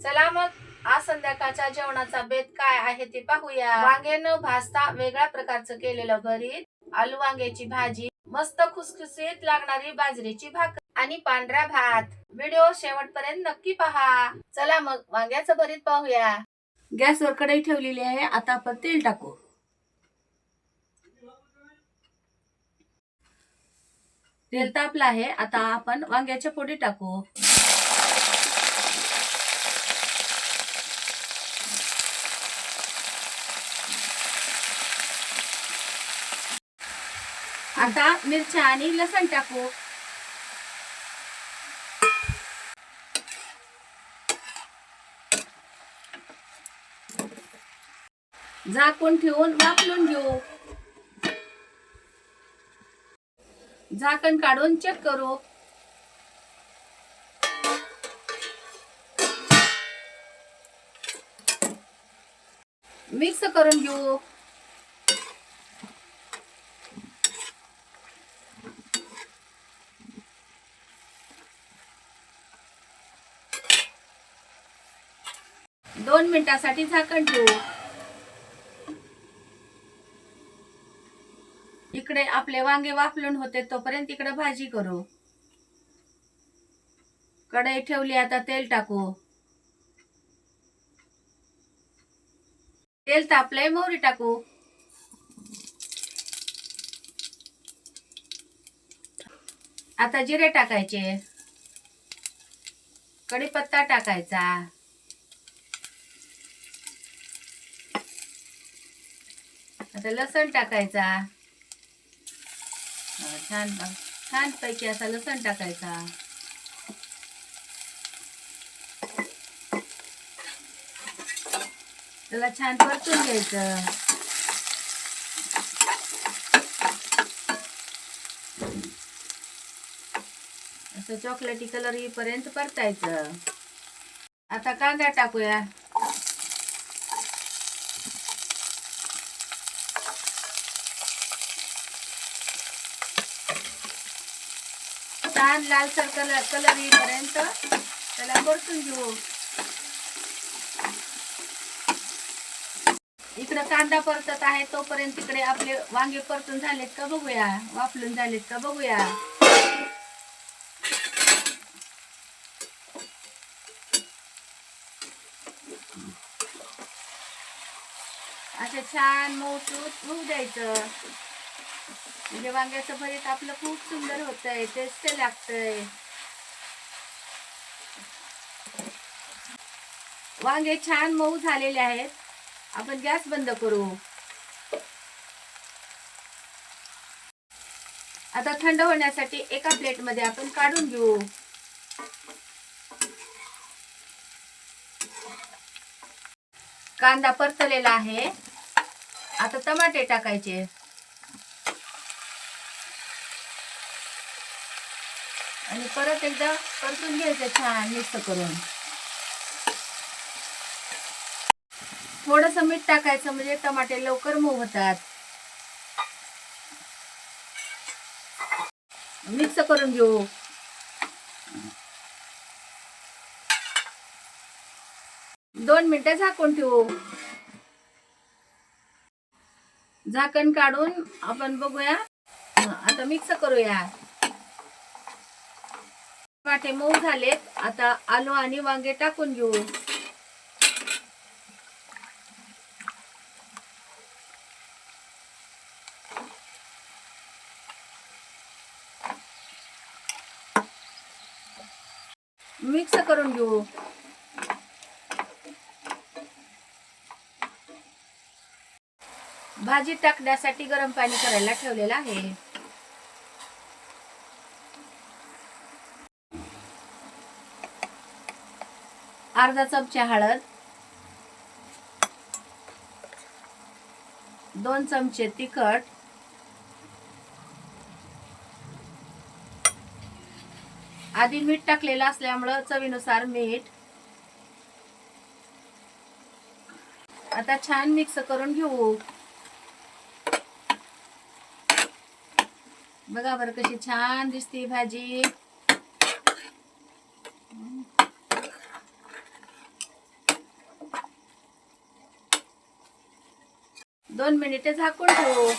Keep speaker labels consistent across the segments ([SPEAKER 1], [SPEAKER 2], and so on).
[SPEAKER 1] चला मग आज संध्याकाळच्या जेवणाचा बेत काय आहे ते पाहूया। वांगे न भाजता वेगळ्या प्रकारचं केलेलं भरीत, आलू वांग्याची भाजी, मस्त खुसखुशीत लागणारी बाजरीची भाकर आणि पांढरा भात। व्हिडिओ शेवटपर्यंत नक्की पहा। चला मग वांग्याचं भरीत पाहूया। गॅसवर कढई ठेवलेली आहे, आता आपण तेल टाकू। तेल तापलं आहे, आता आपण वांग्याच्या फोडी टाकू। आता मिरच्या आणि लसण टाकू। झाकून ठेवून वाफलून घेऊ। झाकण काढून चेक करू। मिक्स करून घेऊ। दोन मिनिटांसाठी झाकण ठेवू। इकडे आपले वांगे वाफलून होते तोपर्यंत इकडे भाजी करू। कढई ठेवली, आता तेल टाकू। तेल तापलंय, मोहरी टाकू। आता जिरे टाकायचे, कढीपत्ता टाकायचा, आता लसण टाकायचा। छान पैकी असा लसण टाकायचा। त्याला छान परतून घ्यायचं। असं चॉकलेटी कलर येईपर्यंत परतायचं। आता कांदा टाकूया। छान लालसर कलर येईपर्यंत त्याला परतून घेऊ। इकडे कांदा परतत आहे तोपर्यंत इकडे आपले वांगे परतून झालेत का बघूया, वाफलून झालेत का बघूया। असे छान मऊसूत होऊ द्यायचं, म्हणजे वांग्याचं भरीत आपलं खूप सुंदर होतंय, टेस्ट लागतंय। वांगे छान मऊ झालेले आहेत, आपण गॅस बंद करू। आता थंड होण्यासाठी एका प्लेट मध्ये आपण काढून घेऊ। कांदा परतलेला आहे, आता टमाटे टाकायचे आणि परत एकदा परतून घ्यायचं छान मिक्स करून। थोडंसं मीठ टाकायचं म्हणजे टमाटे लवकर मऊ होतात। मिक्स करून घेऊ। दोन मिनिटं झाकून ठेवू। झाकण काढून आपण बघूया, आता मिक्स करूया। टमाटे मऊ झालेत, आता आलू आणि वांगे टाकून घेऊ। मिक्स करून घेऊ। भाजी टाकण्यासाठी गरम पाणी करायला ठेवलेलं आहे। अर्धा चमचा हळद, 2 चमचे तिखट, आधी मीठ टाकलेलं असल्यामुळे चवीनुसार मीठ। आता छान मिक्स करून घेऊ। बघा बरं कशी छान दिसते भाजी। 2 मिनिटे झाकून ठेवू.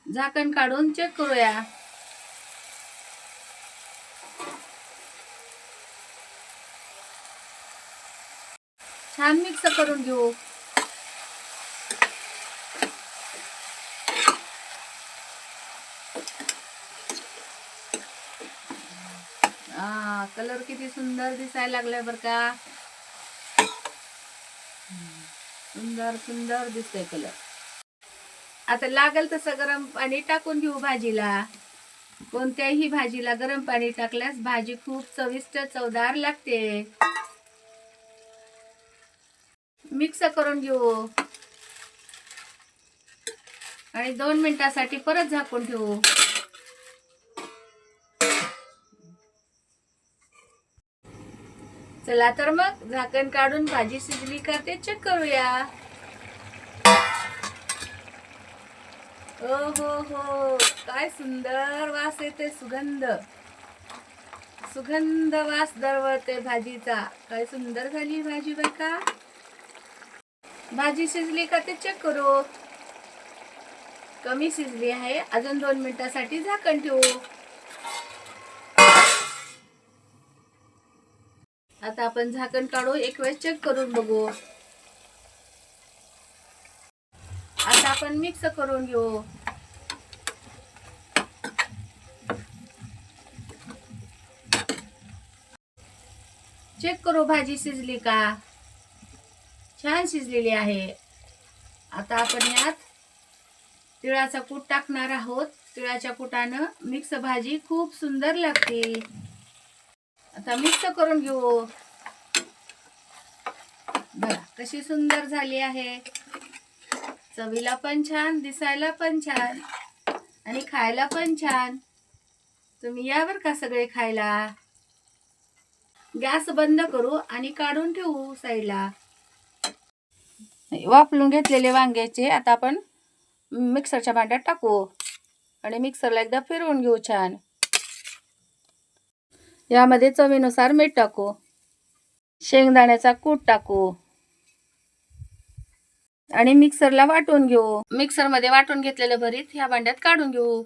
[SPEAKER 1] झाकण काढून चेक करूया. छान मिक्स करून घेऊ. कलर किती सुंदर दिसायला लागलाय बर का. सुंदर सुंदर दिसतोय कलर. आता लागेल तसं गरम पाणी टाकून घेऊ भाजीला. कोणत्याही भाजीला गरम पाणी टाकल्यास भाजी खूप चविष्ट चवदार लागते. मिक्स करून घेऊ आणि 2 मिनिटांसाठी परत झाकून ठेवू. चला तर मग झाकण काढून भाजी शिजली का ते चेक करूया. ओ हो, काय सुंदर वास येते. सुगंध वास दरवळते भाजीचा. काय सुंदर झाली भाजी बर का. भाजी शिजली का ते चेक करू. कमी शिजली आहे. अजून 2 मिनिटांसाठी झाकण ठेवू. आता आपण झाकण काढू. एक वेळ चेक करून बघू. आता आपण मिक्स करून घेऊ. चेक करू भाजी शिजली का. छान शिजलेली आहे. आता आपण यात तिळाचा कूट टाकणार आहोत. तिळाच्या कुटानं मिक्स भाजी खूप सुंदर लागते. आता मिक्स करून घेऊ. बघा कशी सुंदर झाली आहे. चवीला पण छान, दिसायला पण छान आणि खायला पण छान. तुम्ही यावर का सगळे खायला. गॅस बंद करू आणि काढून ठेवू साईडला. वाफलून घेतलेले वांग्याचे आता आपण मिक्सरच्या भांड्यात टाकू आणि मिक्सरला एकदा फिरवून घेऊ छान. यामध्ये चवीनुसार मीठ टाकू. शेंगदाण्याचा कूट टाकू आणि मिक्सरला वाटून घेऊ. मिक्सरमध्ये वाटून घेतलेलं भरीत ह्या भांड्यात काढून घेऊ.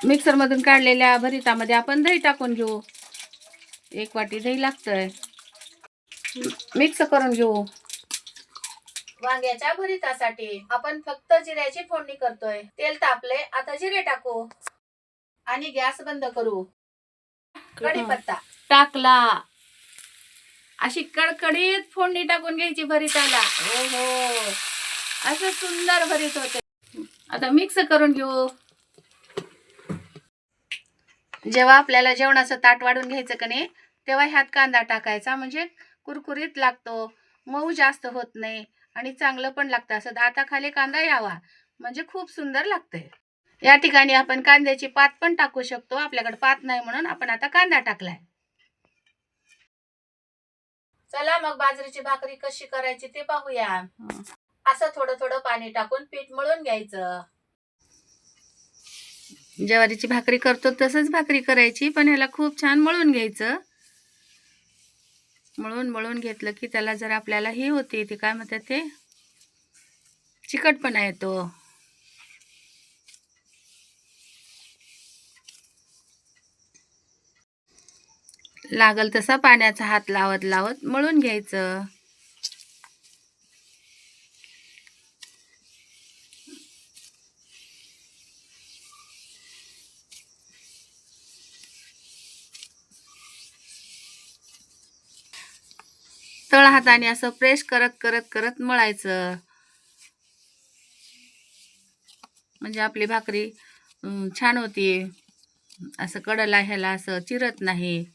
[SPEAKER 1] मिक्सरमधून काढलेल्या भरितामध्ये आपण दही टाकून घेऊ. 1 वाटी दही लागतंय. मिक्स करून घेऊ. वांग्याच्या भरितासाठी आपण फक्त जिऱ्याची फोडणी करतोय. तेल तापले. आता जिरे टाकू आणि गॅस बंद करू. कढीपत्ता टाकला. अशी कडकडीत फोडणी टाकून घ्यायची भरिताला. ओहो, असं सुंदर भरीत होते. आता मिक्स करून घेऊ. जेव्हा आपल्याला जेवणाचं ताट वाढून घ्यायचं का नाही तेव्हा ह्यात कांदा टाकायचा. म्हणजे कुरकुरीत लागतो, मऊ जास्त होत नाही आणि चांगलं पण लागतं. असं दाताखाली कांदा यावा म्हणजे खूप सुंदर लागतंय. या ठिकाणी आपण कांद्याची पात पण टाकू शकतो. आपल्याकडे पात नाही म्हणून आपण आता कांदा टाकलाय. चला मग बाजरीची भाकरी कशी करायची ते पाहूया. असं थोडं थोडं पाणी टाकून पीठ मळून घ्यायचं. ज्वारीची भाकरी करतो तसंच भाकरी करायची, पण ह्याला खूप छान मळून घ्यायचं. मळून घेतलं की त्याला जर आपल्याला हे होते ते काय म्हणतात ते चिकटपणा येतो. लागल तसा पाण्याचा हात लावत लावत मळून घ्यायचं. तळ हाताने असं प्रेस करत करत करत मळायचं. म्हणजे आपली भाकरी छान होती. असं कडला ह्याला असं चिरत नाही.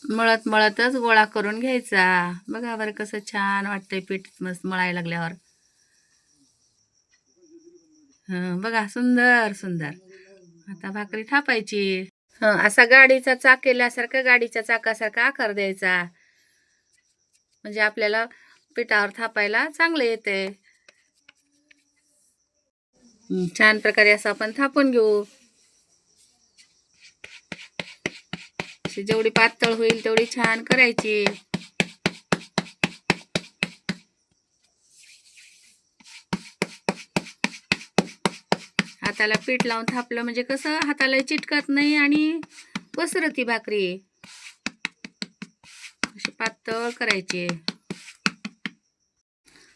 [SPEAKER 1] मळत मळतच गोळा करून घ्यायचा. बघा बरं कसं छान वाटतंय पीठ मस्त मळायला लागल्यावर. बघा सुंदर सुंदर. आता भाकरी थापायची. असा गाडीचा चाक केल्यासारखं गाडीच्या चाकासारखा आकार द्यायचा. म्हणजे आपल्याला पिठावर थापायला चांगलं येते. छान प्रकारे असं आपण थापून घेऊ. अशी जेवढी पातळ होईल तेवढी छान करायची. हाताला पीठ लावून थापलं म्हणजे कसं हाताला चिटकत नाही आणि पसरती भाकरी. अशी पातळ करायची.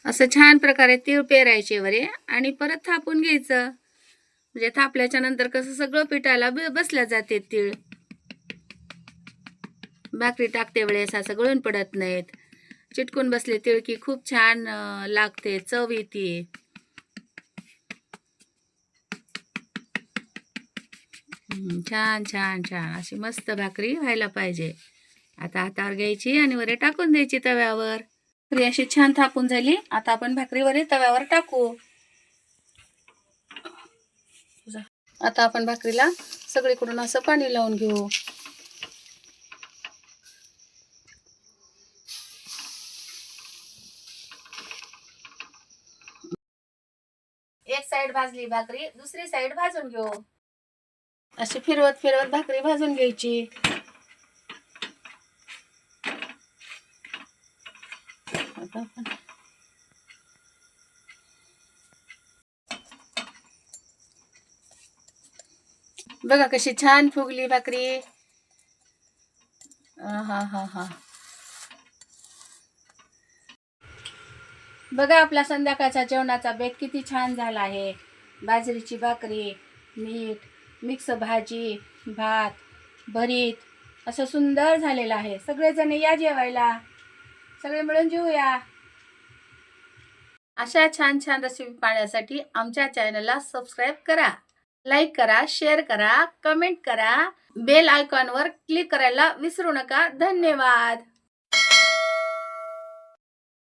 [SPEAKER 1] असं छान प्रकारे तीळ पेरायचे वरे आणि परत थापून घ्यायचं. म्हणजे थापल्याच्या नंतर कसं सगळं पिठाला बसल्या जाते तीळ. भाकरी टाकते वेळेस असं गळून पडत नाहीत. चिटकून बसले तीळ की खूप छान लागते, चव येते. छान छान छान अशी मस्त भाकरी व्हायला पाहिजे. आता हातावर घ्यायची आणि वरे टाकून द्यायची तव्यावर. भाकरी अशी छान थापून झाली. आता आपण भाकरी वरे तव्यावर टाकू. आता आपण भाकरीला सगळीकडून असं पाणी लावून घेऊ. एक साइड भाजली भाकरी, दुसरी साइड भाजून घेऊ. अशी फिरवत फिरवत भाकरी भाजून घ्यायची. बघा कशी छान फुगली भाकरी. हा हा हा. बघा आपला संध्याकाळच्या जेवणाचा बेत किती छान झाला आहे. बाजरीची भाकरी, मीठ, मिक्स भाजी, भात, भरीत असं सुंदर झालेलं आहे. सगळेजण या जेवायला, सगळे मिळून जेवूया. अशा छान छान रेसिपी पाहण्यासाठी आमच्या चॅनलला सबस्क्राईब करा, लाईक करा, शेअर करा, कमेंट करा, बेल आयकॉनवर क्लिक करायला विसरू नका. धन्यवाद.